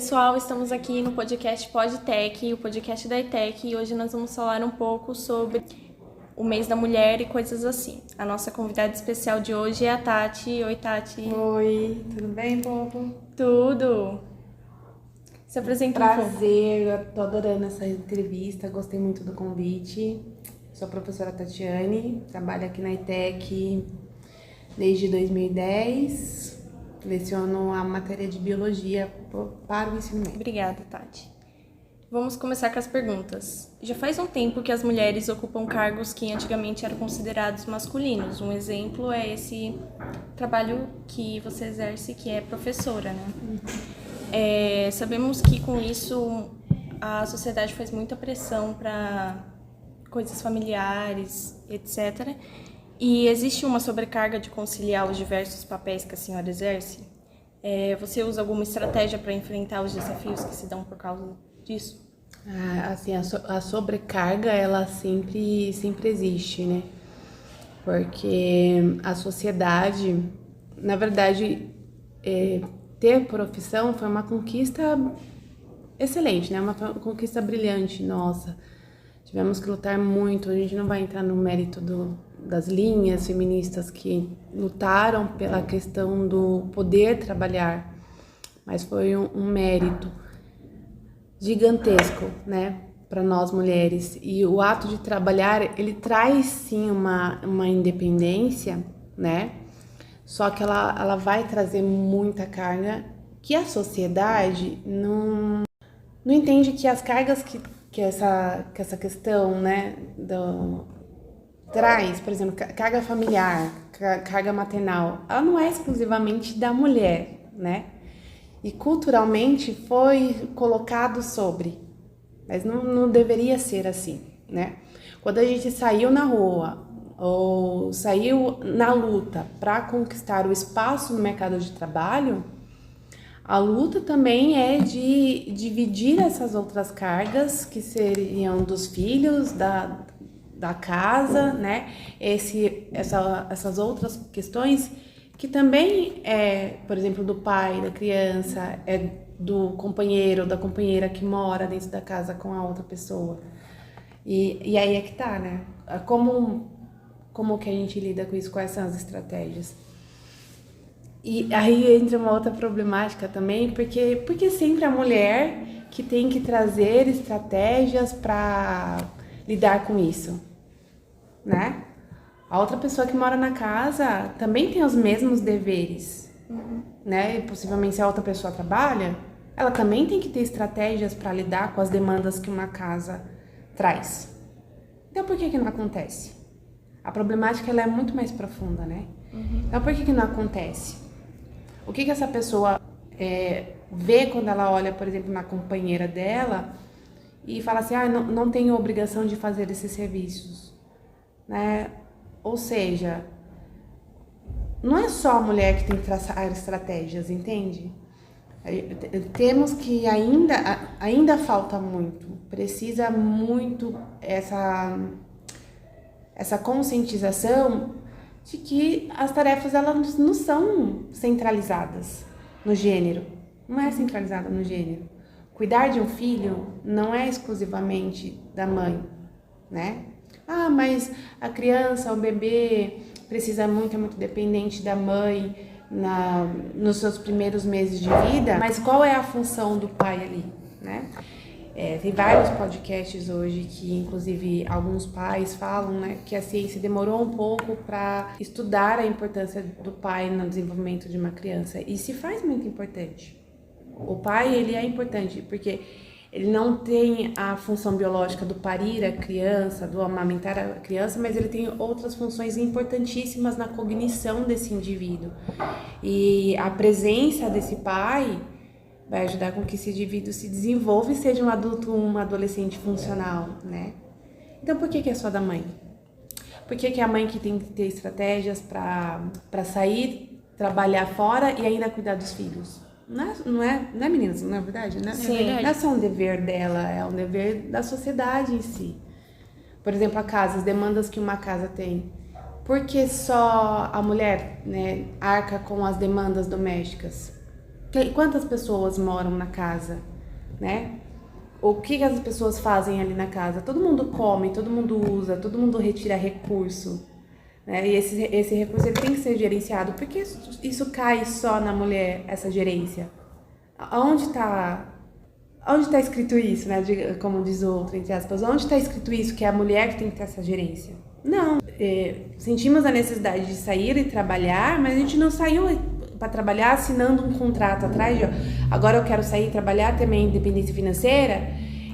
pessoal, estamos aqui no podcast PodTech, o podcast da ETEC, e hoje nós vamos falar um pouco sobre o mês da mulher e coisas assim. A nossa convidada especial de hoje é a Tati. Oi, Tati. Oi, tudo bem, povo? Tudo. Se apresenta um pouco. Prazer, eu tô adorando essa entrevista, gostei muito do convite. Sou a professora Tatiane, trabalho aqui na ETEC desde 2010. Leciono a matéria de biologia para o ensino médio. Obrigada, Tati. Vamos começar com as perguntas. Já faz um tempo que as mulheres ocupam cargos que antigamente eram considerados masculinos. Um exemplo é esse trabalho que você exerce, que é professora, né? Sabemos que com isso a sociedade faz muita pressão para coisas familiares, etc. E existe uma sobrecarga de conciliar os diversos papéis que a senhora exerce? Você usa alguma estratégia para enfrentar os desafios que se dão por causa disso? Assim, a sobrecarga, ela sempre existe, né? Porque a sociedade, na verdade, ter profissão foi uma conquista excelente, né? Uma conquista brilhante, nossa. Tivemos que lutar muito, a gente não vai entrar no mérito das linhas feministas que lutaram pela questão do poder trabalhar, mas foi um mérito gigantesco, né, para nós mulheres. E o ato de trabalhar, ele traz sim uma independência, né, só que ela vai trazer muita carga que a sociedade não entende que as cargas que essa questão, né, traz, por exemplo, carga familiar, carga maternal, ela não é exclusivamente da mulher, né? E culturalmente foi colocado sobre, mas não deveria ser assim, né? Quando a gente saiu na rua ou saiu na luta para conquistar o espaço no mercado de trabalho, a luta também é de dividir essas outras cargas que seriam dos filhos, da casa, né? Essas outras questões que também por exemplo, do pai, da criança, do companheiro ou da companheira que mora dentro da casa com a outra pessoa. E aí é que tá, né? Como que a gente lida com isso? Quais são as estratégias? E aí entra uma outra problemática também, porque sempre a mulher que tem que trazer estratégias para lidar com isso, né? A outra pessoa que mora na casa também tem os mesmos deveres, né? E possivelmente se a outra pessoa trabalha, ela também tem que ter estratégias para lidar com as demandas que uma casa traz. Então por que não acontece? A problemática ela é muito mais profunda, né? Então por que não acontece? O que essa pessoa vê quando ela olha, por exemplo, na companheira dela e fala assim, não tenho obrigação de fazer esses serviços, né? Ou seja, não é só a mulher que tem que traçar estratégias, entende? Temos que ainda falta muito, precisa muito essa conscientização de que as tarefas elas não são centralizadas no gênero, não é centralizada no gênero. Cuidar de um filho não é exclusivamente da mãe, né? Mas a criança, o bebê precisa muito, é muito dependente da mãe nos seus primeiros meses de vida, mas qual é a função do pai ali, né? Tem vários podcasts hoje que, inclusive, alguns pais falam, né, que a ciência demorou um pouco para estudar a importância do pai no desenvolvimento de uma criança. E se faz muito importante. O pai, ele é importante porque ele não tem a função biológica do parir a criança, do amamentar a criança, mas ele tem outras funções importantíssimas na cognição desse indivíduo. E a presença desse pai vai ajudar com que esse indivíduo se desenvolva e seja um adulto, um adolescente funcional, né? Então, por que é só da mãe? Por que é a mãe que tem que ter estratégias para sair, trabalhar fora e ainda cuidar dos filhos? Não é meninas, não é verdade? Né? Sim, não é só um dever dela, é um dever da sociedade em si. Por exemplo, a casa, as demandas que uma casa tem. Por que só a mulher, né, arca com as demandas domésticas? Quantas pessoas moram na casa, né? O que as pessoas fazem ali na casa? Todo mundo come, todo mundo usa, todo mundo retira recurso, né? E esse recurso ele tem que ser gerenciado. Por que isso cai só na mulher, essa gerência? Onde está escrito isso, né? Como diz o outro, entre aspas, onde está escrito isso, que é a mulher que tem que ter essa gerência? Não. Sentimos a necessidade de sair e trabalhar, mas a gente não saiu para trabalhar assinando um contrato atrás de, ó, agora eu quero sair e trabalhar, ter minha independência financeira,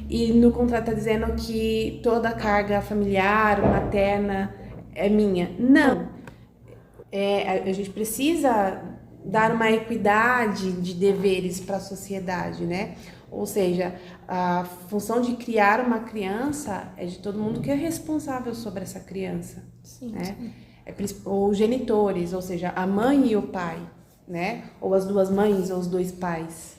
e no contrato está dizendo que toda a carga familiar, materna, é minha. Não. A gente precisa dar uma equidade de deveres para a sociedade, né? Ou seja, a função de criar uma criança é de todo mundo que é responsável sobre essa criança. Sim, né? sim. Ou genitores, ou seja, a mãe e o pai, né? Ou as duas mães ou os dois pais.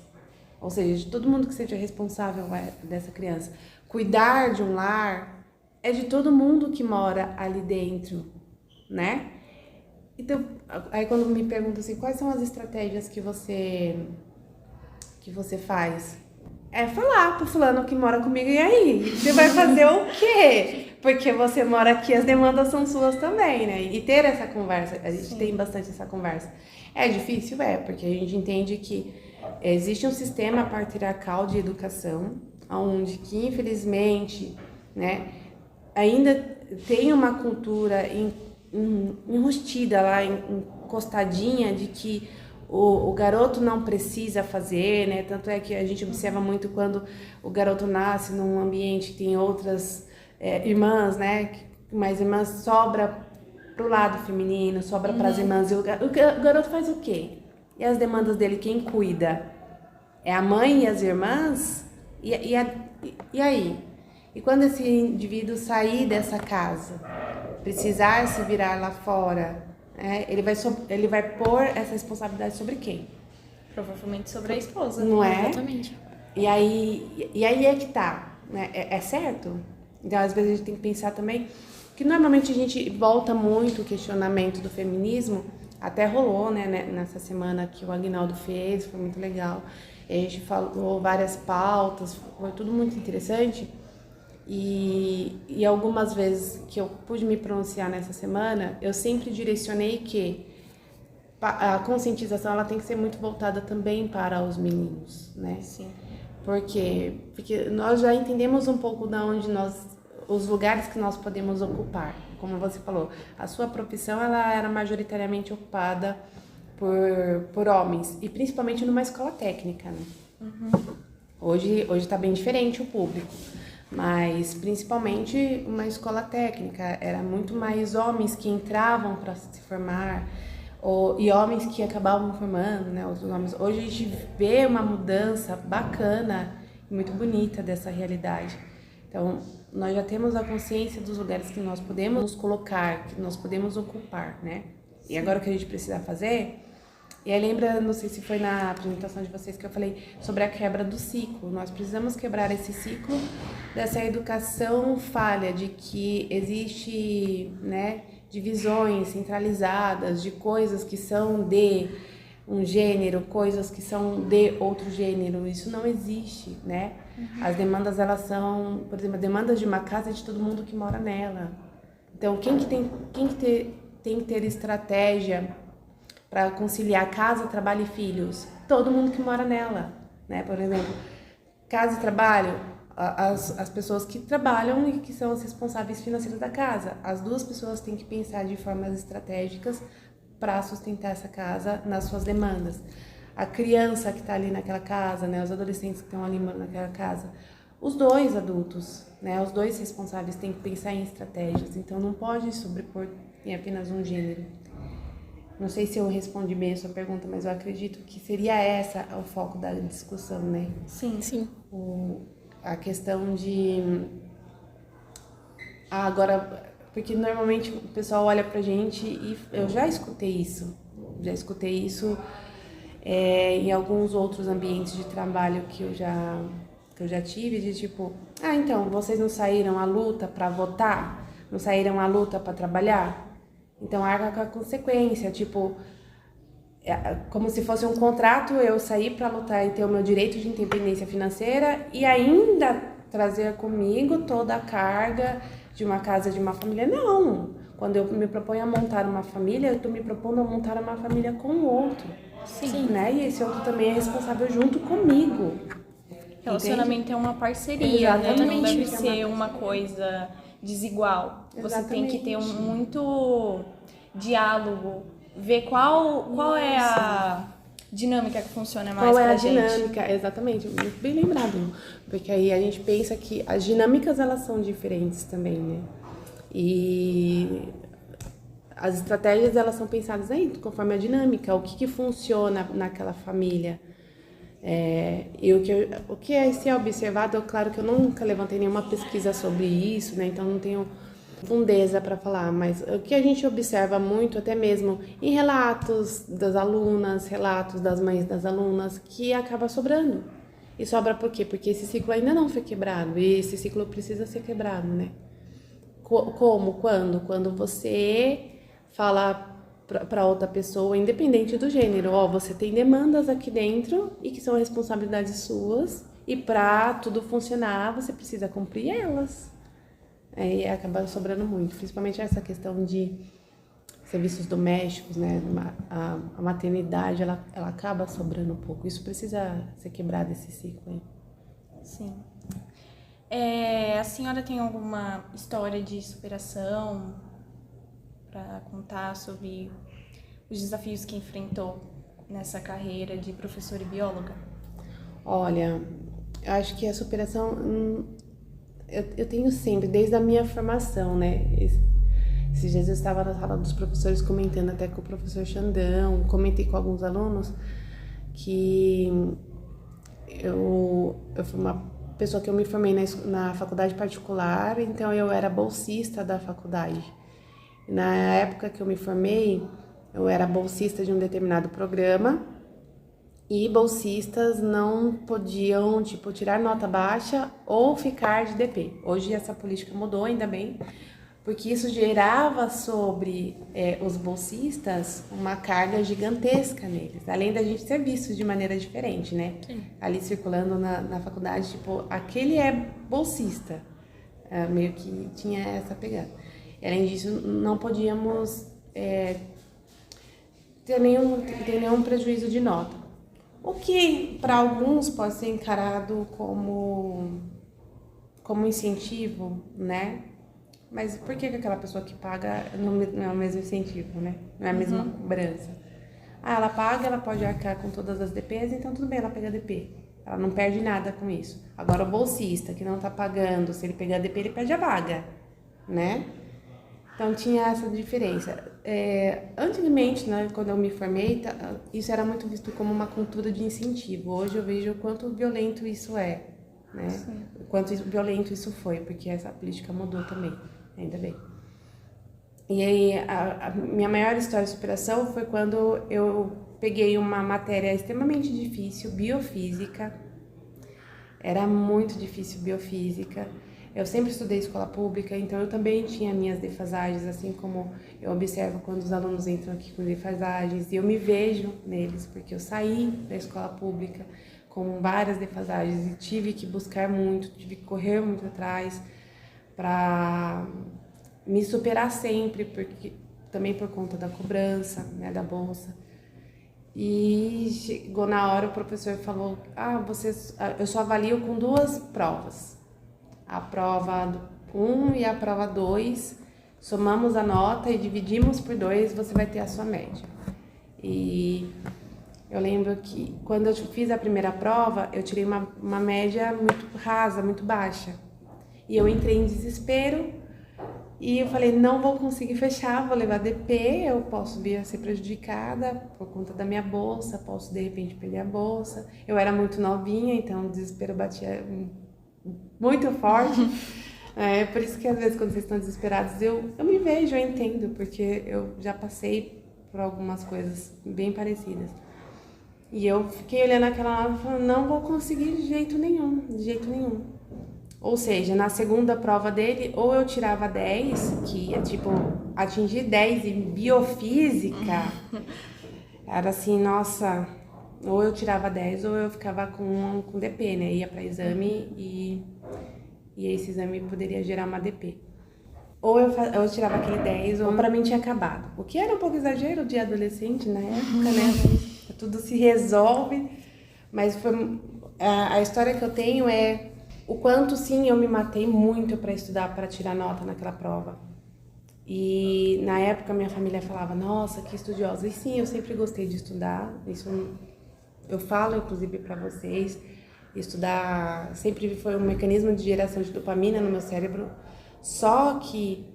Ou seja, de todo mundo que seja responsável dessa criança. Cuidar de um lar é de todo mundo que mora ali dentro, né? Então, aí quando me perguntam assim, quais são as estratégias que você faz? É falar pro fulano que mora comigo, e aí? Você vai fazer o quê? Porque você mora aqui, as demandas são suas também, né? E ter essa conversa, a gente tem bastante essa conversa. É difícil? Porque a gente entende que existe um sistema patriarcal de educação, onde que infelizmente, né, ainda tem uma cultura enrustida lá, encostadinha, de que o garoto não precisa fazer, né? Tanto é que a gente observa muito quando o garoto nasce num ambiente que tem outras irmãs, né? Mais irmãs, sobra pro lado feminino, sobra para as irmãs. E o garoto faz o quê? E as demandas dele, quem cuida? É a mãe e as irmãs? E aí? E quando esse indivíduo sair dessa casa, precisar se virar lá fora, ele vai pôr essa responsabilidade sobre quem? Provavelmente sobre a esposa. Não é? Exatamente. E aí é que tá, né? É certo? Então, às vezes, a gente tem que pensar também que normalmente a gente volta muito o questionamento do feminismo, até rolou, né, nessa semana que o Aguinaldo fez, foi muito legal. E a gente falou várias pautas, foi tudo muito interessante. E algumas vezes que eu pude me pronunciar nessa semana, eu sempre direcionei que a conscientização ela tem que ser muito voltada também para os meninos, né? Sim. Porque nós já entendemos um pouco da onde os lugares que nós podemos ocupar. Como você falou, a sua profissão ela era majoritariamente ocupada por homens, e principalmente numa escola técnica, né? Uhum. Hoje está bem diferente o público. Mas principalmente uma escola técnica, era muito mais homens que entravam para se formar e homens que acabavam formando, né, os homens. Hoje a gente vê uma mudança bacana e muito bonita dessa realidade. Então, nós já temos a consciência dos lugares que nós podemos nos colocar, que nós podemos ocupar, né? E agora o que a gente precisa fazer. E aí lembra, não sei se foi na apresentação de vocês que eu falei sobre a quebra do ciclo. Nós precisamos quebrar esse ciclo dessa educação falha, de que existe, né, divisões centralizadas de coisas que são de um gênero, coisas que são de outro gênero. Isso não existe, né? As demandas, elas são, por exemplo, demandas de uma casa é de todo mundo que mora nela. Então, quem que tem que ter estratégia para conciliar casa, trabalho e filhos? Todo mundo que mora nela, né? Por exemplo, casa e trabalho, as pessoas que trabalham e que são as responsáveis financeiras da casa. As duas pessoas têm que pensar de formas estratégicas para sustentar essa casa nas suas demandas. A criança que está ali naquela casa, né? Os adolescentes que estão ali naquela casa. Os dois adultos, né? Os dois responsáveis têm que pensar em estratégias. Então, não pode sobrepor em apenas um gênero. Não sei se eu respondi bem a sua pergunta, mas eu acredito que seria essa o foco da discussão, né? Sim, sim. A questão de... agora, porque normalmente o pessoal olha pra gente e eu já escutei isso. Em alguns outros ambientes de trabalho que eu já tive, de tipo, então, vocês não saíram à luta pra votar? Não saíram à luta pra trabalhar? Então, arca com a consequência, tipo, como se fosse um contrato, eu sair para lutar e ter o meu direito de independência financeira e ainda trazer comigo toda a carga de uma casa, de uma família. Não! Quando eu me proponho a montar uma família, eu estou me propondo a montar uma família com o outro. Sim. Né? E esse outro também é responsável junto comigo. Relacionamento Entende? é uma parceria, né? Não Exatamente. deve ser uma coisa desigual. Você tem que ter muito diálogo, ver qual é a dinâmica que funciona mais Qual é pra a gente. dinâmica? Exatamente, muito bem lembrado. Porque aí a gente pensa que as dinâmicas, elas são diferentes também, né? E as estratégias, elas são pensadas aí conforme a dinâmica, o que funciona naquela família. E o que é se é observado, claro que eu nunca levantei nenhuma pesquisa sobre isso, né? Então não tenho fundeza para falar, mas o que a gente observa muito, até mesmo em relatos das alunas, relatos das mães das alunas, que acaba sobrando. E sobra por quê? Porque esse ciclo ainda não foi quebrado, e esse ciclo precisa ser quebrado, né? Como? Quando? Quando você fala para outra pessoa, independente do gênero, ó, você tem demandas aqui dentro e que são responsabilidades suas, e para tudo funcionar, você precisa cumprir elas. E acaba sobrando muito, principalmente essa questão de serviços domésticos, né? A maternidade, ela acaba sobrando um pouco. Isso precisa ser quebrado, esse ciclo aí. Sim. A senhora tem alguma história de superação para contar sobre os desafios que enfrentou nessa carreira de professora e bióloga? Olha, eu acho que a superação, eu tenho sempre, desde a minha formação, né? Esses dias eu estava na sala dos professores comentando até com o professor Xandão, comentei com alguns alunos que eu fui uma pessoa que eu me formei na faculdade particular, então eu era bolsista da faculdade. Na época que eu me formei, eu era bolsista de um determinado programa e bolsistas não podiam, tirar nota baixa ou ficar de DP. Hoje essa política mudou, ainda bem, porque isso gerava sobre os bolsistas uma carga gigantesca neles, além da gente ser vistos de maneira diferente, né? Sim. Ali circulando na faculdade, aquele é bolsista, meio que tinha essa pegada. Além disso, não podíamos ter nenhum prejuízo de nota. O que para alguns pode ser encarado como incentivo, né? Mas por que aquela pessoa que paga não é o mesmo incentivo, né? Não é a mesma cobrança? Ela paga, ela pode arcar com todas as DPs, então tudo bem, ela pega DP. Ela não perde nada com isso. Agora o bolsista que não tá pagando, se ele pegar DP, ele perde a vaga, né? Então tinha essa diferença. Antigamente, né, quando eu me formei, isso era muito visto como uma cultura de incentivo. Hoje eu vejo o quanto violento isso é, né? Sim. O quanto violento isso foi, porque essa política mudou também, ainda bem. E aí a minha maior história de superação foi quando eu peguei uma matéria extremamente difícil, biofísica. Era muito difícil biofísica. Eu sempre estudei escola pública, então eu também tinha minhas defasagens, assim como eu observo quando os alunos entram aqui com defasagens, e eu me vejo neles, porque eu saí da escola pública com várias defasagens e tive que buscar muito, tive que correr muito atrás para me superar sempre, porque também por conta da cobrança, né, da bolsa. E chegou na hora, o professor falou, eu só avalio com 2 provas. A prova 1 e a prova 2, somamos a nota e dividimos por 2, você vai ter a sua média. E eu lembro que quando eu fiz a primeira prova, eu tirei uma média muito rasa, muito baixa. E eu entrei em desespero e eu falei, não vou conseguir fechar, vou levar DP, eu posso vir a ser prejudicada por conta da minha bolsa, posso de repente perder a bolsa. Eu era muito novinha, então o desespero batia muito forte. Por isso que às vezes quando vocês estão desesperados, eu me vejo, eu entendo, porque eu já passei por algumas coisas bem parecidas. E eu fiquei olhando aquela nota e falando, não vou conseguir de jeito nenhum, de jeito nenhum. Ou seja, na segunda prova dele, ou eu tirava 10, que é atingir 10 em biofísica, Era assim, nossa, ou eu tirava 10 ou eu ficava com DP, né? Ia para exame e esse exame poderia gerar uma DP. Ou eu tirava aquele 10 ou para mim tinha acabado. O que era um pouco exagero de adolescente na época, né? Mas tudo se resolve. Mas foi, a história que eu tenho é o quanto, sim, eu me matei muito para estudar, para tirar nota naquela prova. E na época minha família falava, nossa, que estudiosa. E sim, eu sempre gostei de estudar. Isso eu falo, inclusive, para vocês. Estudar sempre foi um mecanismo de geração de dopamina no meu cérebro. Só que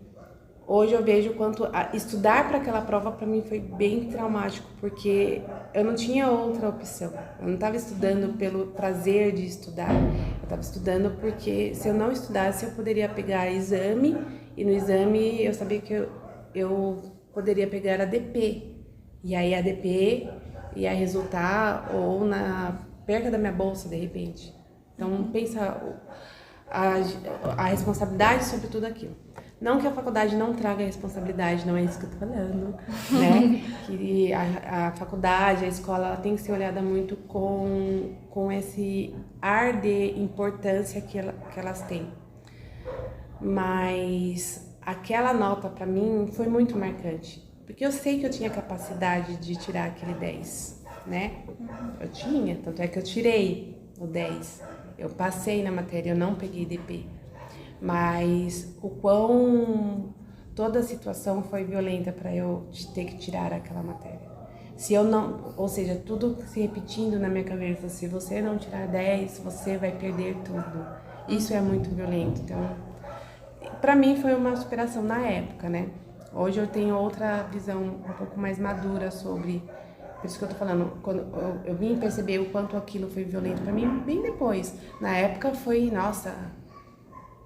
hoje eu vejo o quanto estudar para aquela prova para mim foi bem traumático, porque eu não tinha outra opção. Eu não estava estudando pelo prazer de estudar. Eu estava estudando porque se eu não estudasse eu poderia pegar exame e no exame eu sabia que eu poderia pegar a DP. E aí a DP ia resultar ou na perca da minha bolsa de repente. Então pensa a responsabilidade sobre tudo aquilo. Não que a faculdade não traga responsabilidade, não é isso que eu tô falando, né? Que a faculdade, a escola, ela tem que ser olhada muito com esse ar de importância que elas têm. Mas aquela nota para mim foi muito marcante, porque eu sei que eu tinha capacidade de tirar aquele 10, né? Eu tinha, tanto é que eu tirei o 10. Eu passei na matéria, eu não peguei DP. Mas o quão toda a situação foi violenta para eu ter que tirar aquela matéria. Se eu não, ou seja, tudo se repetindo na minha cabeça, se você não tirar 10, você vai perder tudo. Isso é muito violento. Então, para mim foi uma superação na época, né? Hoje eu tenho outra visão um pouco mais madura sobre. Por isso que eu tô falando, quando eu vim perceber o quanto aquilo foi violento para mim, bem depois. Na época foi, nossa,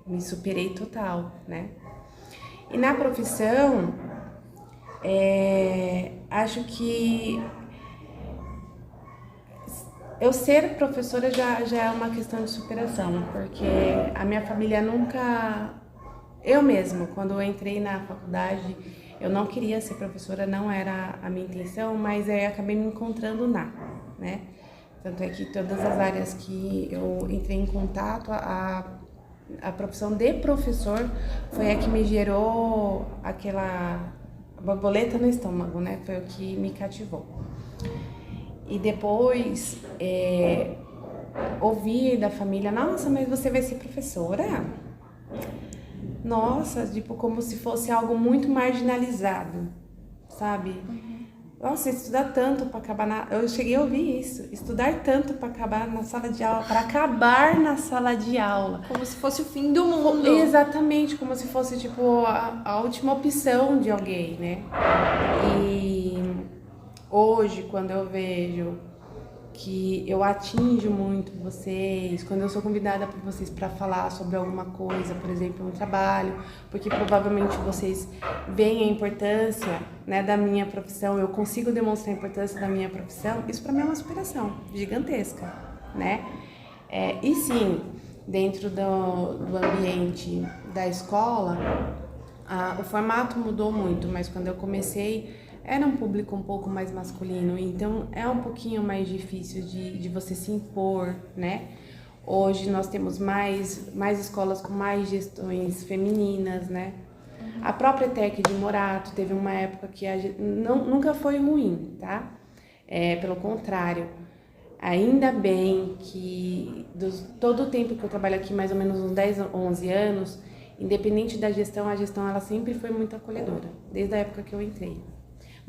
me superei total, né? E na profissão, acho que eu ser professora já é uma questão de superação, porque a minha família nunca... Eu mesma, quando eu entrei na faculdade, eu não queria ser professora, não era a minha intenção, mas aí acabei me encontrando né? Tanto é que todas as áreas que eu entrei em contato, a profissão de professor foi a que me gerou aquela borboleta no estômago, né? Foi o que me cativou. E depois, ouvir da família, nossa, mas você vai ser professora? Nossa, tipo, como se fosse algo muito marginalizado, sabe? Nossa, estudar tanto para acabar na... Eu cheguei a ouvir isso. Estudar tanto para acabar na sala de aula. Para acabar na sala de aula. Como se fosse o fim do mundo. Exatamente, como se fosse, tipo, a última opção de alguém, né? E hoje, quando eu vejo que eu atinjo muito vocês, quando eu sou convidada por vocês para falar sobre alguma coisa, por exemplo, um trabalho, porque provavelmente vocês veem a importância, né, da minha profissão, eu consigo demonstrar a importância da minha profissão, isso para mim é uma superação gigantesca, né? E sim, dentro do ambiente da escola, o formato mudou muito, mas quando eu comecei era um público um pouco mais masculino, então é um pouquinho mais difícil de você se impor, né? Hoje nós temos mais escolas com mais gestões femininas, né? A própria ETEC de Morato teve uma época que nunca foi ruim, tá? Pelo contrário, ainda bem que todo o tempo que eu trabalho aqui, mais ou menos uns 10, 11 anos, independente da gestão, a gestão ela sempre foi muito acolhedora, desde a época que eu entrei.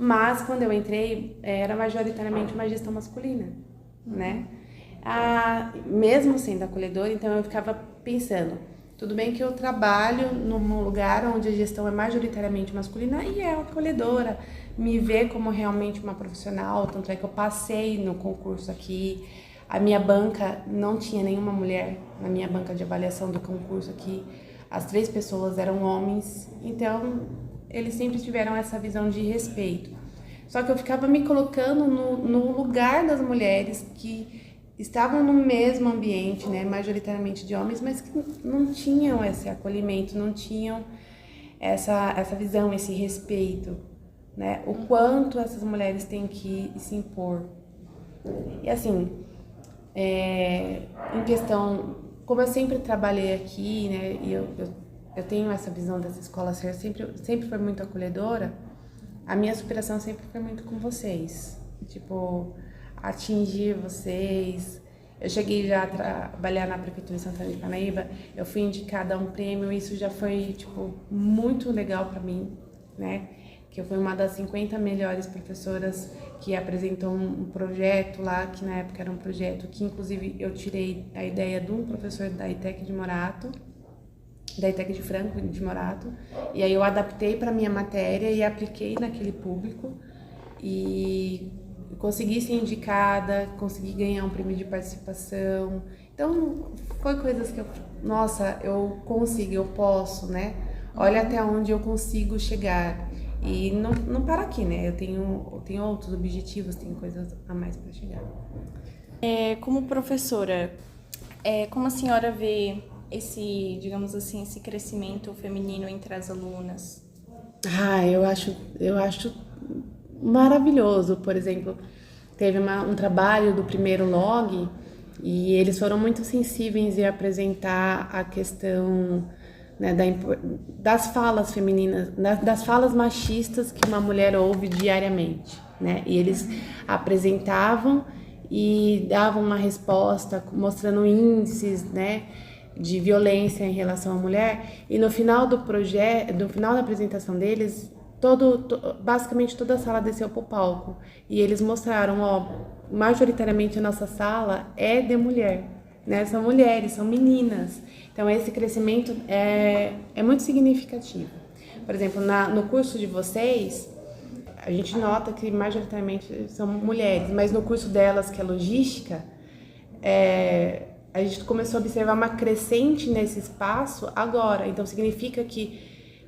Mas, quando eu entrei, era majoritariamente uma gestão masculina, né? Mesmo sendo acolhedora, então eu ficava pensando, tudo bem que eu trabalho num lugar onde a gestão é majoritariamente masculina e é acolhedora, me vê como realmente uma profissional, tanto é que eu passei no concurso aqui, a minha banca não tinha nenhuma mulher na minha banca de avaliação do concurso aqui, as 3 pessoas eram homens, então eles sempre tiveram essa visão de respeito. Só que eu ficava me colocando no lugar das mulheres que estavam no mesmo ambiente, né, majoritariamente de homens, mas que não tinham esse acolhimento, não tinham essa visão, esse respeito, né? O quanto essas mulheres têm que se impor. E assim, em questão, como eu sempre trabalhei aqui, né, e eu tenho essa visão dessa escola ser sempre foi muito acolhedora, a minha superação sempre foi muito com vocês. Tipo, atingir vocês. Eu cheguei já a trabalhar na Prefeitura de Santana de Parnaíba, eu fui indicada a um prêmio, isso já foi, tipo, muito legal pra mim, né? Que eu fui uma das 50 melhores professoras que apresentou um projeto lá, que na época era um projeto que, inclusive, eu tirei a ideia de um professor da ITEC de Morato, da ITEC de Franco de Morato, e aí eu adaptei para minha matéria e apliquei naquele público e consegui ser indicada, consegui ganhar um prêmio de participação. Então, foi coisas que nossa, eu consigo, eu posso, né? Olha até onde eu consigo chegar. E não para aqui, né? Eu tenho outros objetivos, tenho coisas a mais para chegar. Como professora, como a senhora vê esse, digamos assim, esse crescimento feminino entre as alunas? Eu acho maravilhoso. Por exemplo, teve um trabalho do primeiro log e eles foram muito sensíveis em apresentar a questão, né, das falas femininas, das falas machistas que uma mulher ouve diariamente, né? E eles apresentavam e davam uma resposta mostrando índices, né, de violência em relação à mulher, e no final do projeto, no final da apresentação deles, basicamente toda a sala desceu pro palco e eles mostraram, majoritariamente a nossa sala é de mulher, né? São mulheres, são meninas. Então esse crescimento é muito significativo. Por exemplo, no curso de vocês, a gente nota que majoritariamente são mulheres, mas no curso delas, que é logística, a gente começou a observar uma crescente nesse espaço agora. Então significa que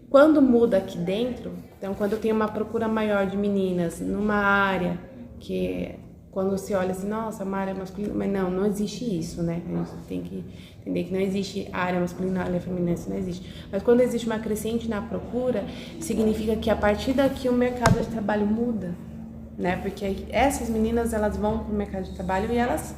quando muda aqui dentro, então quando tem uma procura maior de meninas numa área que quando se olha assim, nossa, uma área masculina, mas não existe isso, né? A gente tem que entender que não existe área masculina, área feminina, isso não existe. Mas quando existe uma crescente na procura, significa que a partir daqui o mercado de trabalho muda, né? Porque essas meninas, elas vão para o mercado de trabalho e elas,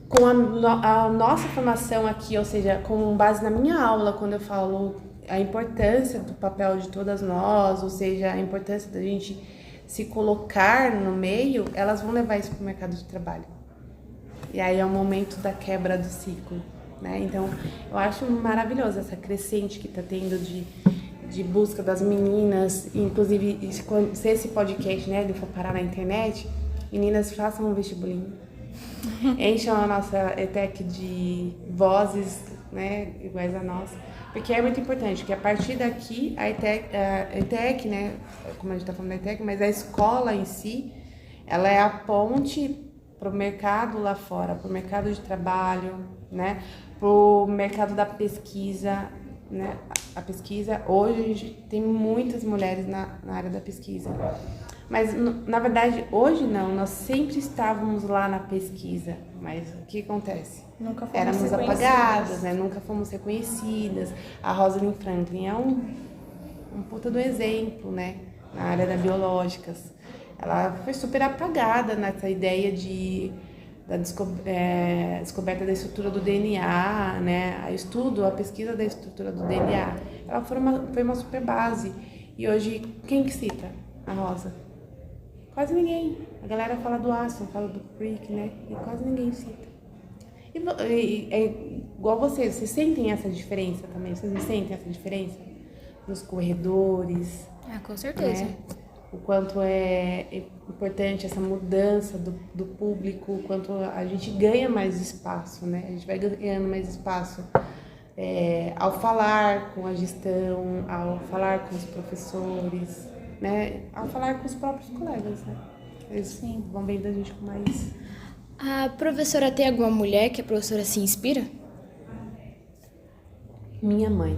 com a nossa formação aqui, ou seja, com base na minha aula, quando eu falo a importância do papel de todas nós, ou seja, a importância da gente se colocar no meio, elas vão levar isso para o mercado de trabalho. E aí é o momento da quebra do ciclo, né? Então, eu acho maravilhoso essa crescente que está tendo de busca das meninas, inclusive se esse podcast, né, ele for parar na internet, meninas, façam um vestibulinho. Encham a nossa ETEC de vozes, né, iguais a nossa, porque é muito importante que a partir daqui a ETEC, né, como a gente está falando da ETEC, mas a escola em si, ela é a ponte para o mercado lá fora, para o mercado de trabalho, né, para o mercado da pesquisa, né, a pesquisa, hoje a gente tem muitas mulheres na área da pesquisa. Mas, na verdade, hoje não, nós sempre estávamos lá na pesquisa, mas o que acontece? Nunca fomos Éramos apagadas, né? Nunca fomos reconhecidas. A Rosalind Franklin é um puta do exemplo, né? Na área da biológicas. Ela foi super apagada nessa ideia da descoberta da estrutura do DNA, né? A pesquisa da estrutura do DNA. Ela foi uma super base. E hoje, quem que cita a Rosa? Quase ninguém. A galera fala do Aston, fala do Crick, né? E quase ninguém cita. E é igual vocês sentem essa diferença também? Vocês não sentem essa diferença? Nos corredores? Com certeza. Né? O quanto é importante essa mudança do público, o quanto a gente ganha mais espaço, né? A gente vai ganhando mais espaço ao falar com a gestão, ao falar com os professores, né? Ao falar com os próprios colegas, né? Eles vão vendo a gente com mais... A professora tem alguma mulher que a professora se inspira? Minha mãe.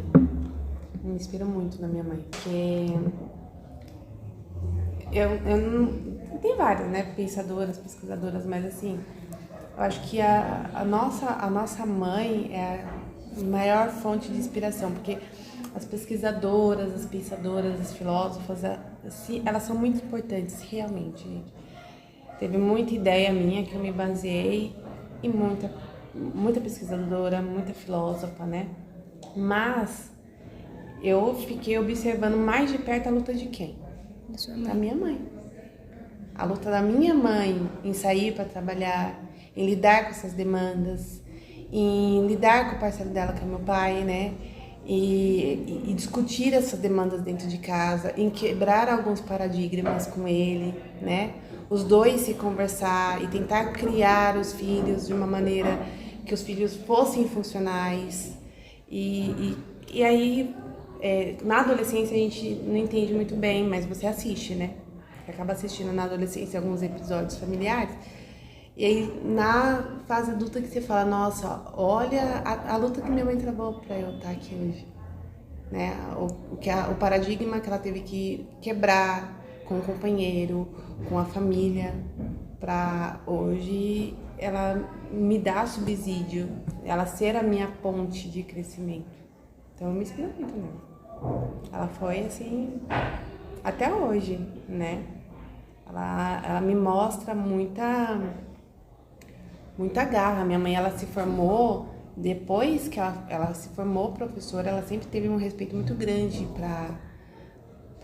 Me inspira muito na minha mãe, porque tem várias, né, pensadoras, pesquisadoras, mas assim, eu acho que a nossa mãe é a maior fonte de inspiração, porque as pesquisadoras, as pensadoras, as filósofas, assim, elas são muito importantes, realmente, gente. Teve muita ideia minha que eu me baseei e muita pesquisadora, muita filósofa, né? Mas eu fiquei observando mais de perto a luta de quem? Da sua mãe. Da minha mãe. A luta da minha mãe em sair para trabalhar, em lidar com essas demandas, em lidar com o parceiro dela, que é meu pai, né? E discutir essas demandas dentro de casa, em quebrar alguns paradigmas com ele, né? Os dois se conversar e tentar criar os filhos de uma maneira que os filhos fossem funcionais. E aí, na adolescência a gente não entende muito bem, mas você assiste, né? Você acaba assistindo na adolescência alguns episódios familiares. E aí, na fase adulta que você fala, nossa, olha a luta que minha mãe travou para eu estar aqui hoje. Né? O paradigma que ela teve que quebrar com o companheiro, com a família, para hoje ela me dar subsídio, ela ser a minha ponte de crescimento. Então eu me inspiro muito nela. Ela foi assim, até hoje, né? Ela me mostra muita garra. Minha mãe, ela se formou, depois que ela se formou professora, ela sempre teve um respeito muito grande para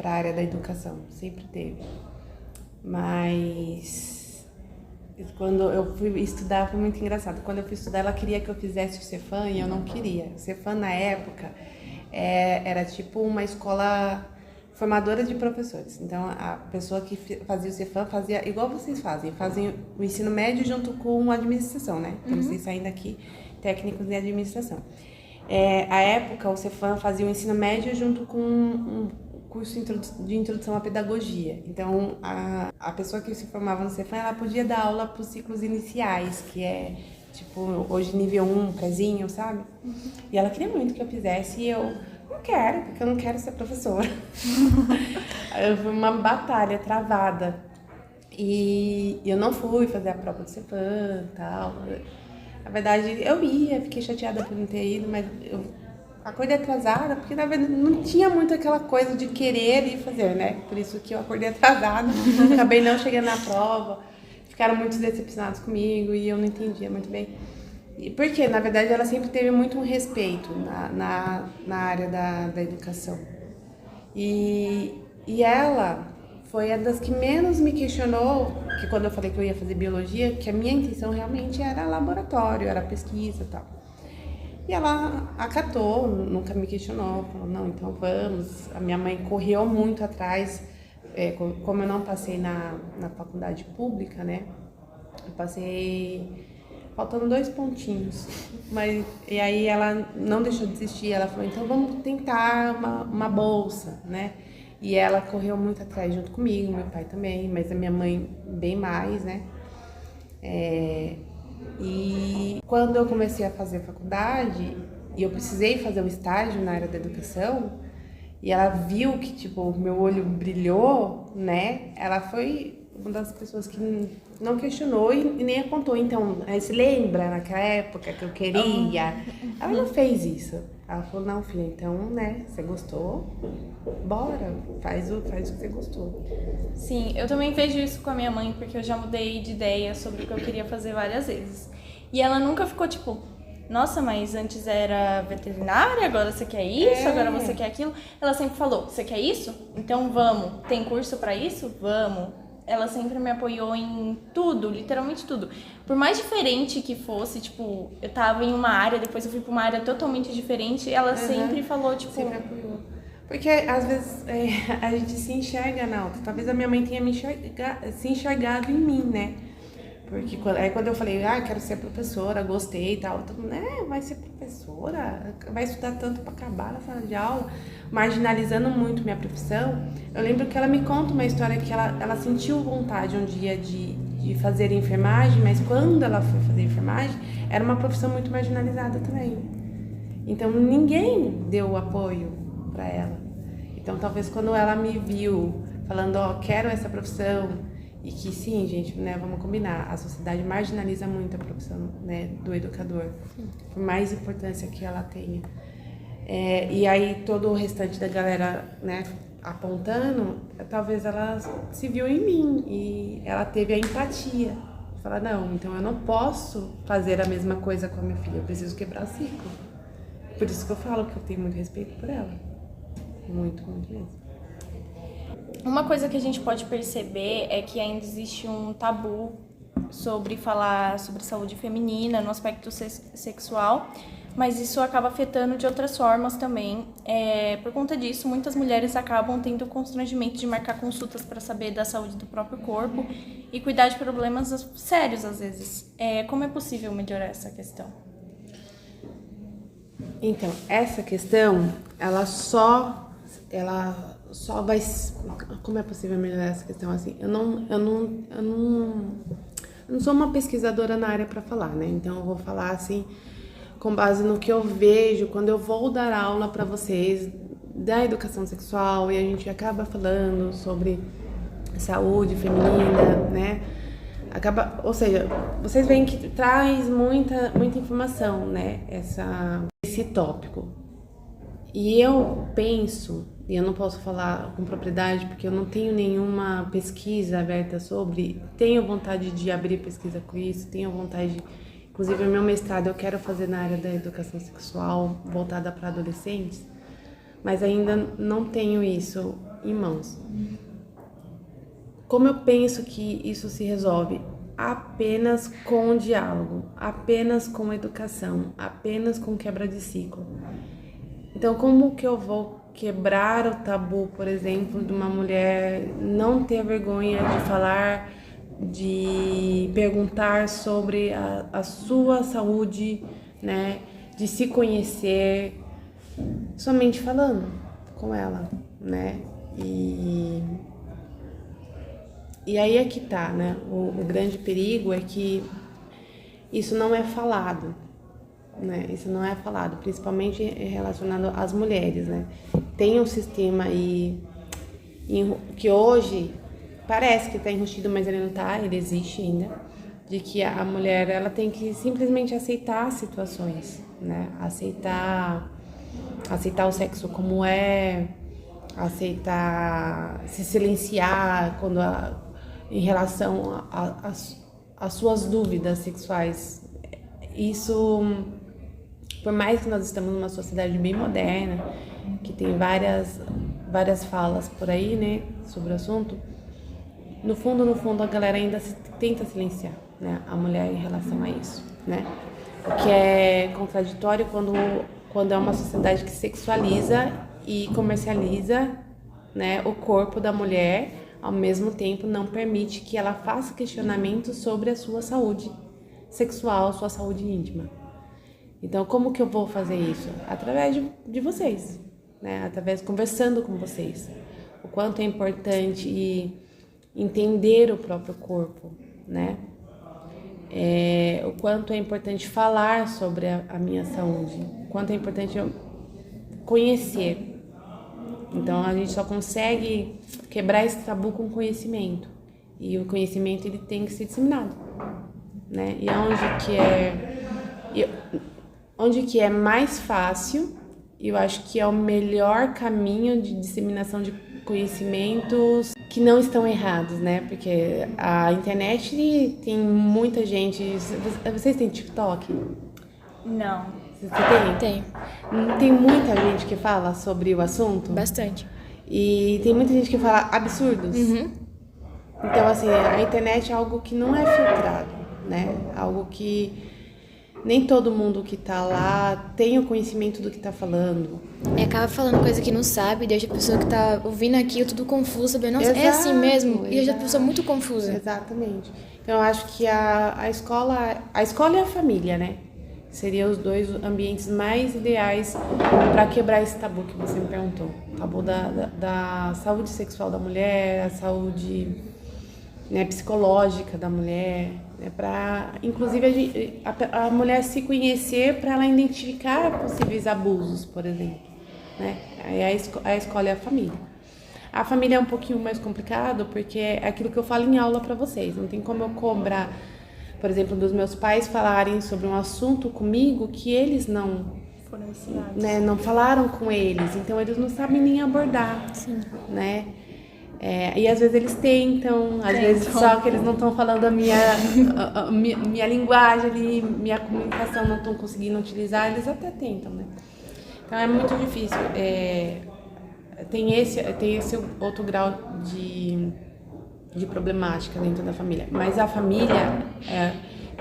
a área da educação, sempre teve. Mas quando eu fui estudar, foi muito engraçado. Quando eu fui estudar, ela queria que eu fizesse o Cefam e eu não queria. O Cefam, na época, era tipo uma escola formadora de professores. Então, a pessoa que fazia o Cefam fazia igual vocês fazem o ensino médio junto com a administração, né? Então, vocês saem daqui técnicos de administração. À época, o Cefam fazia o ensino médio junto com um curso de introdução à pedagogia. Então, a pessoa que se formava no Cefam, ela podia dar aula para os ciclos iniciais, que é, tipo, hoje nível 1, prézinho, sabe? E ela queria muito que eu fizesse e eu não quero, porque eu não quero ser professora. Foi uma batalha travada. E eu não fui fazer a prova do Cefam e tal. Na verdade, eu ia, fiquei chateada por não ter ido, mas eu acordei atrasada, porque na verdade não tinha muito aquela coisa de querer ir fazer, né? Por isso que eu acordei atrasada, acabei não chegando na prova, ficaram muito decepcionados comigo e eu não entendia muito bem. Porque, na verdade, ela sempre teve muito um respeito na área da educação. E ela foi a das que menos me questionou, que quando eu falei que eu ia fazer biologia, que a minha intenção realmente era laboratório, era pesquisa e tal. E ela acatou, nunca me questionou, falou, não, então vamos. A minha mãe correu muito atrás, como eu não passei na faculdade pública, né? Eu passei faltando 2 pontinhos. E aí ela não deixou de desistir, ela falou, então vamos tentar uma bolsa, né? E ela correu muito atrás junto comigo, meu pai também, mas a minha mãe bem mais, né? E quando eu comecei a fazer faculdade, e eu precisei fazer um estágio na área da educação, e ela viu que, tipo, o meu olho brilhou, né? Ela foi uma das pessoas que não questionou e nem apontou. Então, se lembra naquela época que eu queria? Ela não fez isso. Ela falou, não, filha, então, né, você gostou? Bora, faz o que você gostou. Sim, eu também vejo isso com a minha mãe, porque eu já mudei de ideia sobre o que eu queria fazer várias vezes. E ela nunca ficou tipo, nossa, mas antes era veterinária, agora você quer isso, agora você quer aquilo. Ela sempre falou, você quer isso? Então vamos. Tem curso pra isso? Vamos. Ela sempre me apoiou em tudo, literalmente tudo. Por mais diferente que fosse, tipo, eu tava em uma área, depois eu fui pra uma área totalmente diferente, ela sempre falou, tipo... Sempre apoiou. Porque, às vezes, a gente se enxerga na outra. Talvez a minha mãe tenha se enxergado em mim, né? Porque quando eu falei, quero ser professora, gostei e tal, todo mundo, vai ser professora? Vai estudar tanto pra acabar na sala de aula? Marginalizando muito minha profissão. Eu lembro que ela me conta uma história que ela sentiu vontade um dia de fazer enfermagem, mas quando ela foi fazer enfermagem, era uma profissão muito marginalizada também. Então, ninguém deu apoio pra ela. Então, talvez quando ela me viu falando, quero essa profissão, e que sim, gente, né, vamos combinar, a sociedade marginaliza muito a profissão, né, do educador, por mais importância que ela tenha. E aí todo o restante da galera, né, apontando, talvez ela se viu em mim e ela teve a empatia. Falar, não, então eu não posso fazer a mesma coisa com a minha filha, eu preciso quebrar o ciclo. Por isso que eu falo que eu tenho muito respeito por ela. Muito, muito mesmo. Uma coisa que a gente pode perceber é que ainda existe um tabu sobre falar sobre saúde feminina no aspecto sexual, mas isso acaba afetando de outras formas também. Por conta disso, muitas mulheres acabam tendo o constrangimento de marcar consultas para saber da saúde do próprio corpo e cuidar de problemas sérios às vezes. Como é possível melhorar essa questão? Então, essa questão, ela só vai... Como é possível melhorar essa questão assim? Eu não sou uma pesquisadora na área para falar, né? Então eu vou falar assim com base no que eu vejo quando eu vou dar aula para vocês da educação sexual e a gente acaba falando sobre saúde feminina, né? Ou seja, vocês veem que traz muita informação, né? Esse tópico. E eu penso, e eu não posso falar com propriedade porque eu não tenho nenhuma pesquisa aberta sobre, tenho vontade de abrir pesquisa com isso, tenho vontade, inclusive o meu mestrado eu quero fazer na área da educação sexual voltada para adolescentes, mas ainda não tenho isso em mãos. Como eu penso que isso se resolve? Apenas com o diálogo, apenas com a educação, apenas com quebra de ciclo. Então, como que eu vou quebrar o tabu, por exemplo, de uma mulher não ter vergonha de falar, de perguntar sobre a sua saúde, né? De se conhecer, somente falando com ela, né? E aí é que tá, né? O grande perigo é que isso não é falado. Né? Isso não é falado, principalmente relacionado às mulheres, né? Tem um sistema aí que hoje parece que está enrustido, mas ele não está, ele existe ainda, de que a mulher ela tem que simplesmente aceitar as situações, né? Aceitar o sexo como aceitar se silenciar em relação às suas dúvidas sexuais. Isso, por mais que nós estamos numa sociedade bem moderna, que tem várias falas por aí, né, sobre o assunto, no fundo, a galera ainda tenta silenciar, né, a mulher em relação a isso, né? O que é contraditório quando é uma sociedade que sexualiza e comercializa, né, o corpo da mulher, ao mesmo tempo não permite que ela faça questionamentos sobre a sua saúde sexual, sua saúde íntima. Então, como que eu vou fazer isso? Através de vocês, né? Através conversando com vocês. O quanto é importante entender o próprio corpo, né? O quanto é importante falar sobre a minha saúde. O quanto é importante eu conhecer. Então, a gente só consegue quebrar esse tabu com conhecimento. E o conhecimento, ele tem que ser disseminado, né? E onde que é mais fácil, eu acho que é o melhor caminho de disseminação de conhecimentos que não estão errados, né? Porque a internet tem muita gente... Vocês têm TikTok? Não. Você tem? Tem. Tem muita gente que fala sobre o assunto? Bastante. E tem muita gente que fala absurdos? Uhum. Então, assim, a internet é algo que não é filtrado, né? Algo que nem todo mundo que tá lá tem o conhecimento do que tá falando. E acaba falando coisa que não sabe, deixa a pessoa que tá ouvindo aquilo tudo confusa, sabendo, nossa, Exato, é assim mesmo? E deixa a exato. pessoa muito confusa. Exatamente. Então, eu acho que a escola e a família, né? Seriam os dois ambientes mais ideais para quebrar esse tabu que você me perguntou. O tabu da saúde sexual da mulher, a saúde, né, psicológica da mulher, né, para inclusive a mulher se conhecer para ela identificar possíveis abusos, por exemplo, né? Aí a escola é a família. A família é um pouquinho mais complicado porque é aquilo que eu falo em aula para vocês. Não tem como eu cobrar, por exemplo, dos meus pais falarem sobre um assunto comigo que eles não foram ensinados. né, não falaram com eles, então eles não sabem nem abordar, Sim. né? E às vezes eles tentam, às vezes só que eles não estão falando a minha linguagem ali, minha comunicação não estão conseguindo utilizar, eles até tentam, né? Então é muito difícil. Tem esse outro grau de problemática dentro da família, mas a família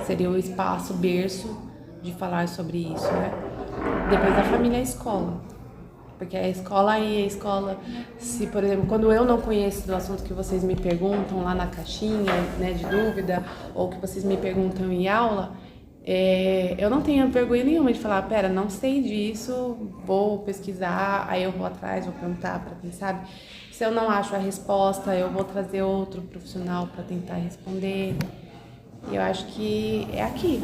seria o espaço, berço de falar sobre isso, né? Depois da família é a escola. Porque a escola, se, por exemplo, quando eu não conheço do assunto que vocês me perguntam lá na caixinha, né, de dúvida, ou que vocês me perguntam em aula, eu não tenho vergonha nenhuma de falar, pera, não sei disso, vou pesquisar, aí eu vou atrás, vou perguntar para quem sabe. Se eu não acho a resposta, eu vou trazer outro profissional para tentar responder. E eu acho que é aqui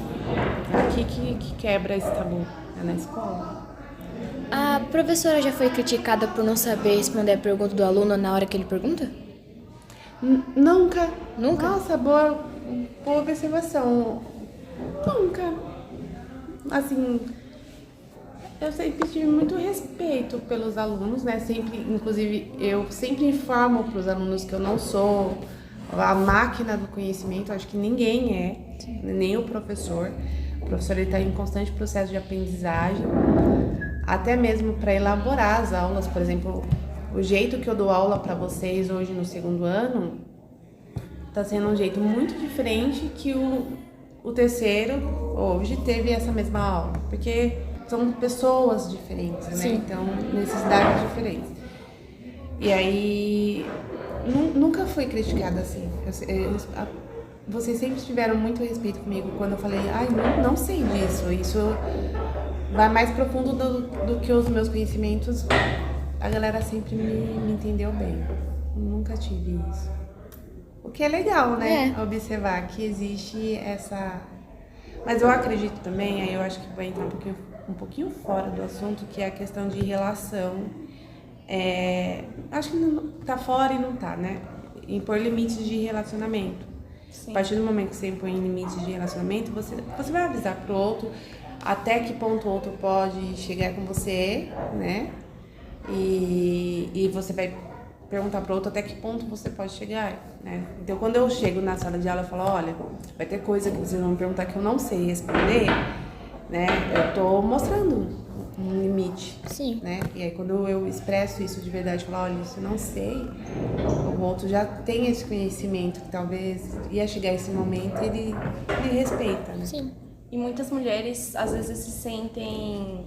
que quebra esse tabu, é na escola. A professora já foi criticada por não saber responder a pergunta do aluno na hora que ele pergunta? Nunca. Nunca? Nossa, boa observação. Nunca. Assim, eu sempre tive muito respeito pelos alunos, né? Eu sempre informo para os alunos que eu não sou a máquina do conhecimento, acho que ninguém é, nem o professor. O professor está em constante processo de aprendizagem, até mesmo para elaborar as aulas. Por exemplo, o jeito que eu dou aula para vocês hoje no segundo ano está sendo um jeito muito diferente que o terceiro hoje teve essa mesma aula, porque são pessoas diferentes, né? Sim. Então, necessidades diferentes. E aí, nunca fui criticada assim. Vocês sempre tiveram muito respeito comigo quando eu falei, não sei disso, isso vai mais profundo do que os meus conhecimentos. A galera sempre me entendeu bem. Nunca tive isso. O que é legal, né? Observar que existe essa... Mas eu acredito também, aí eu acho que vai entrar um pouquinho fora do assunto, que é a questão de relação. Acho que não tá fora e não tá, né? Impor limites de relacionamento. Sim. A partir do momento que você impõe limites de relacionamento, você vai avisar pro outro até que ponto o outro pode chegar com você, né? E você vai perguntar pro outro até que ponto você pode chegar, né? Então, quando eu chego na sala de aula, eu falo, olha, vai ter coisa que vocês vão me perguntar que eu não sei responder, né? Eu tô mostrando um limite, Sim. né? E aí, quando eu expresso isso de verdade, falo, olha, isso eu não sei, o outro já tem esse conhecimento que talvez ia chegar esse momento e ele me respeita, né? Sim. E muitas mulheres, às vezes, se sentem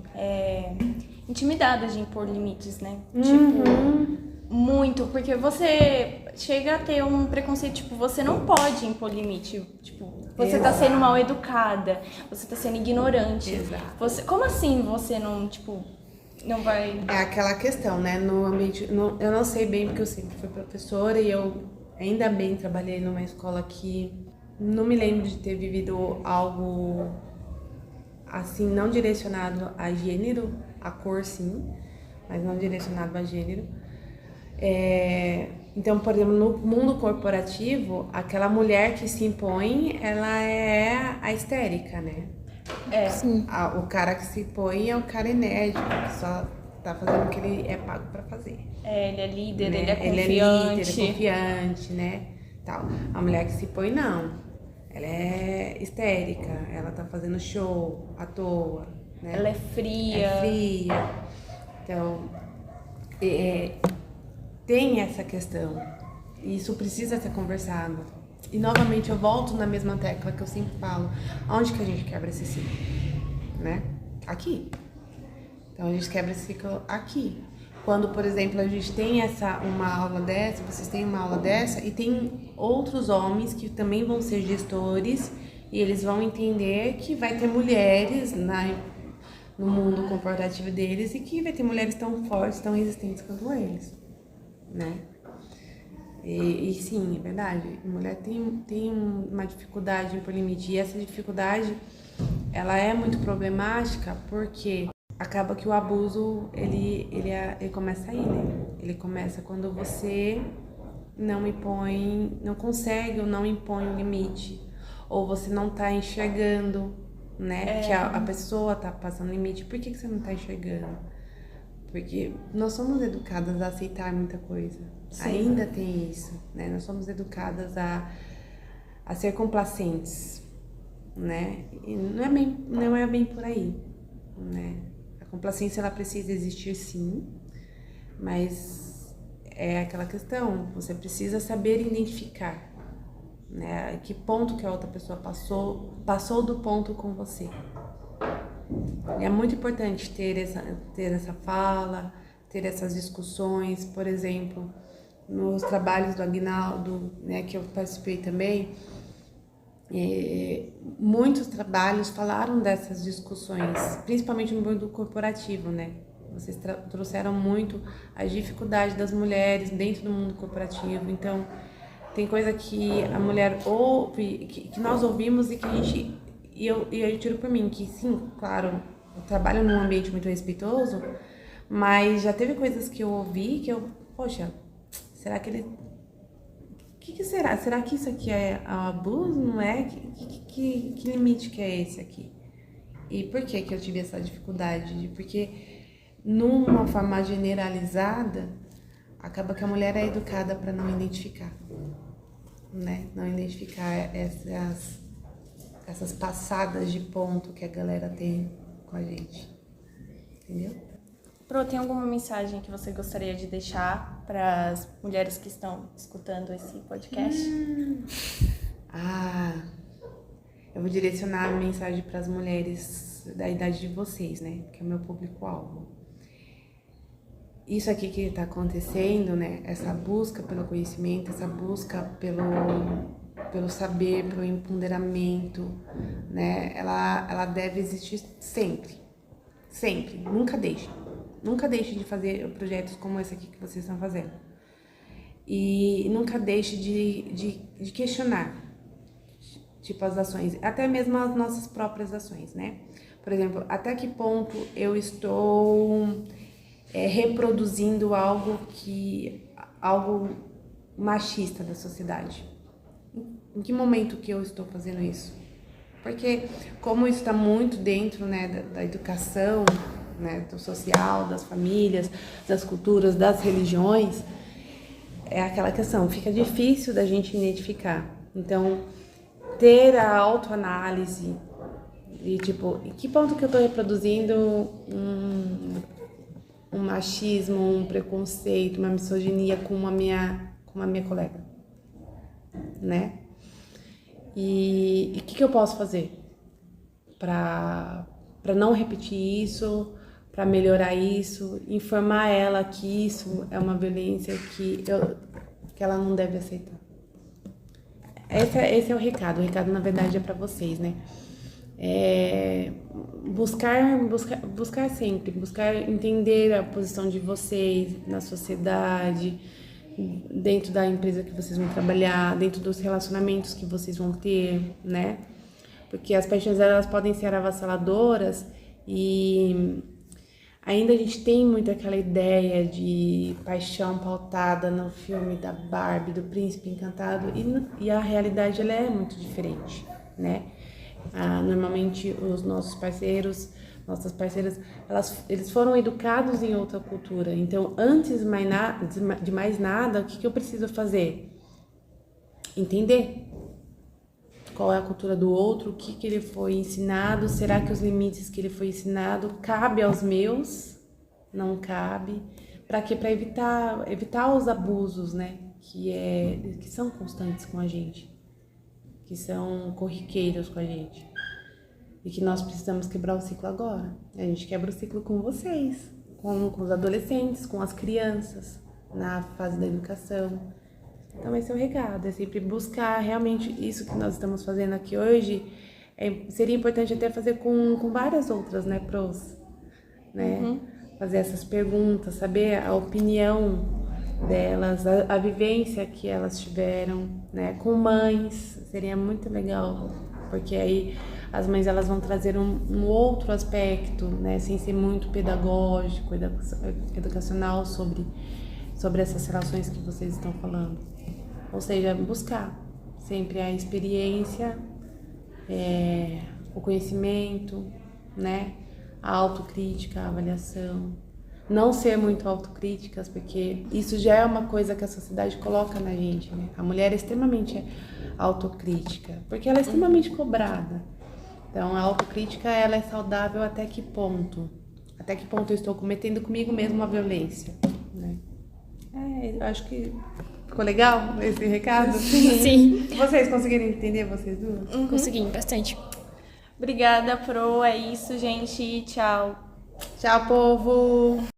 intimidadas de impor limites, né? Tipo, muito, porque você chega a ter um preconceito, tipo, você não pode impor limite, tipo, você tá sendo mal educada, você tá sendo ignorante. Exato. Como assim você não, tipo, não vai... É aquela questão, né? No ambiente, eu não sei bem porque eu sempre fui professora e eu ainda bem trabalhei numa escola que não me lembro de ter vivido algo assim, não direcionado a gênero, a cor sim, mas não direcionado a gênero. Então, por exemplo, no mundo corporativo, aquela mulher que se impõe, ela é a histérica, né? Sim. O cara que se impõe é o cara enérgico, que só tá fazendo o que ele é pago pra fazer. Ele é líder, Né? ele é confiante. Ele é líder, ele é confiante, né? Tal. A mulher que se impõe, não. Ela é histérica, ela tá fazendo show à toa, né? Ela é fria. Então, tem essa questão. E isso precisa ser conversado. E, novamente, eu volto na mesma tecla que eu sempre falo. Onde que a gente quebra esse ciclo? Né? Aqui. Então, a gente quebra esse ciclo aqui. Quando, por exemplo, a gente tem uma aula dessa, vocês têm uma aula dessa, e tem outros homens que também vão ser gestores, e eles vão entender que vai ter mulheres no mundo corporativo deles, e que vai ter mulheres tão fortes, tão resistentes quanto eles, né? E sim, é verdade, a mulher tem uma dificuldade em impor limite, e essa dificuldade, ela é muito problemática, porque acaba que o abuso, ele começa aí, né? Ele começa quando você não consegue ou não impõe um limite, ou você não tá enxergando, né? Que a pessoa tá passando limite. Por que você não tá enxergando? Porque nós somos educadas a aceitar muita coisa. Sim. Ainda tem isso, né? Nós somos educadas a ser complacentes, né? E não é bem por aí, né? A complacência, ela precisa existir, sim, mas é aquela questão, você precisa saber identificar, né? Que ponto que a outra pessoa passou do ponto com você. É muito importante ter essa fala, ter essas discussões. Por exemplo, nos trabalhos do Aguinaldo, né, que eu participei também, muitos trabalhos falaram dessas discussões, principalmente no mundo corporativo, né? Vocês trouxeram muito as dificuldades das mulheres dentro do mundo corporativo. Então, tem coisa que a mulher ouve, que nós ouvimos e que a gente... E eu tiro por mim que, sim, claro, eu trabalho num ambiente muito respeitoso, mas já teve coisas que eu ouvi que eu... Poxa, será que ele... O que será? Será que isso aqui é abuso? Não é? Que limite que é esse aqui? E por que eu tive essa dificuldade? Porque numa forma generalizada, acaba que a mulher é educada para não identificar, né? Não identificar essas passadas de ponto que a galera tem com a gente, entendeu? Pro, tem alguma mensagem que você gostaria de deixar para as mulheres que estão escutando esse podcast? Eu vou direcionar a mensagem para as mulheres da idade de vocês, né? Que é o meu público-alvo. Isso aqui que está acontecendo, né? Essa busca pelo conhecimento, essa busca pelo saber, pelo empoderamento, né? Ela deve existir sempre. Sempre. Nunca deixe. Nunca deixe de fazer projetos como esse aqui que vocês estão fazendo. E nunca deixe de questionar, tipo, as ações, até mesmo as nossas próprias ações, né? Por exemplo, até que ponto eu estou reproduzindo algo machista da sociedade? Em que momento que eu estou fazendo isso? Porque como isso está muito dentro, né, da educação, né, do social, das famílias, das culturas, das religiões, é aquela questão, fica difícil da gente identificar. Então, ter a autoanálise e tipo, em que ponto que eu estou reproduzindo um machismo, um preconceito, uma misoginia com a minha colega, né? E o que eu posso fazer para não repetir isso, para melhorar isso, informar ela que isso é uma violência que ela não deve aceitar. Esse é o recado. O recado, na verdade, é para vocês, né? Buscar sempre, buscar entender a posição de vocês na sociedade, dentro da empresa que vocês vão trabalhar, dentro dos relacionamentos que vocês vão ter, né? Porque as paixões, elas podem ser avassaladoras e ainda a gente tem muito aquela ideia de paixão pautada no filme da Barbie, do Príncipe Encantado, e a realidade, ela é muito diferente, né? Normalmente os nossos parceiros, nossas parceiras, eles foram educados em outra cultura. Então, antes de mais nada, o que eu preciso fazer? Entender qual é a cultura do outro, o que ele foi ensinado, será que os limites que ele foi ensinado cabe aos meus? Não cabe. Para quê? Para evitar os abusos, né? Que são constantes com a gente, que são corriqueiros com a gente. E que nós precisamos quebrar o ciclo agora. A gente quebra o ciclo com vocês, com os adolescentes, com as crianças, na fase da educação. Então esse é o recado, é sempre buscar realmente isso que nós estamos fazendo aqui hoje. Seria importante até fazer com várias outras, né, pros, né? Uhum. Fazer essas perguntas, saber a opinião delas, a vivência que elas tiveram, né, com mães. Seria muito legal, porque aí as mães, elas vão trazer um outro aspecto, né, sem ser muito pedagógico, educacional sobre essas relações que vocês estão falando. Ou seja, buscar sempre a experiência, o conhecimento, né? A autocrítica, a avaliação. Não ser muito autocríticas, porque isso já é uma coisa que a sociedade coloca na gente, né? A mulher é extremamente autocrítica, porque ela é extremamente cobrada. Então, a autocrítica, ela é saudável até que ponto? Até que ponto eu estou cometendo comigo mesmo uma violência, né? Eu acho que ficou legal esse recado? Sim. Vocês conseguiram entender, vocês duas? Consegui, bastante. Obrigada, Pro. É isso, gente. Tchau. Tchau, povo!